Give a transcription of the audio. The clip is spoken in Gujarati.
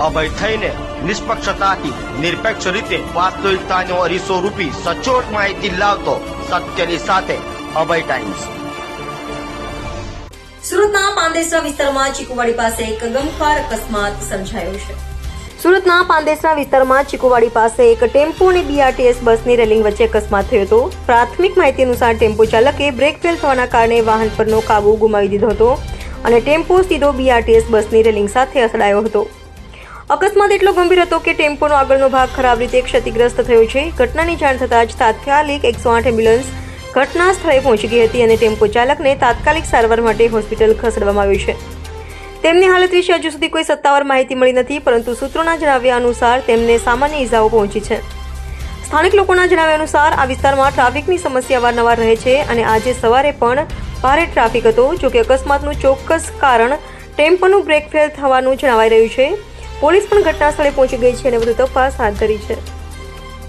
અભય થઈને નિષ્પક્ષતાથી નિરપેક્ષ રીતે વાસ્તવિકતાનો અરીસો રૂપી સચોટ માહિતી લાવતો સત્યની સાથે અભય ટાઈમ્સ। સુરતના પાંદેસરા વિસ્તારમાં ચીકુવાડી પાસે એક ગમખ્વાર અકસ્માત સર્જાયો છે। સુરતના પાંદેસરા વિસ્તારમાં ચીકુવાડી પાસે એક ટેમ્પો અને બીઆરટીએસ બસની રેલિંગ વચ્ચે અકસ્માત થયો હતો। પ્રાથમિક માહિતી અનુસાર ટેમ્પો ચાલકે બ્રેક ફેલ થવાના કારણે વાહન પરનો કાબુ ગુમાવી દીધો હતો અને ટેમ્પો સીધો બીઆરટીએસ બસની રેલિંગ સાથે અથડાયો હતો। અકસ્માત એટલો ગંભીર હતો કે ટેમ્પોનો આગળનો ભાગ ખરાબ રીતે ક્ષતિગ્રસ્ત થયો છે। ઘટનાની જાણ થતાં જ તાત્કાલિક 108 એમ્બ્યુલન્સ ઘટના સ્થળે પહોંચી ગઈ હતી અને ટેમ્પો ચાલકને તાત્કાલિક સારવાર માટે હોસ્પિટલ ખસેડવામાં આવ્યો છે। તેમની હાલત વિશે હજુ સુધી કોઈ સત્તાવાર માહિતી મળી નથી, પરંતુ સૂત્રોના જણાવ્યા અનુસાર તેમને સામાન્ય ઈજાઓ પહોંચી છે। સ્થાનિક લોકોના જણાવ્યા અનુસાર આ વિસ્તારમાં ટ્રાફિકની સમસ્યા અવારનવાર રહે છે અને આજે સવારે પણ ભારે ટ્રાફિક હતો। જોકે અકસ્માતનું ચોક્કસ કારણ ટેમ્પોનું બ્રેક ફેલ થવાનું જણાવાઈ રહ્યું છે। પોલીસ પણ ઘટના સ્થળે પહોંચી ગઈ છે અને વધુ તપાસ હાથ ધરી છે।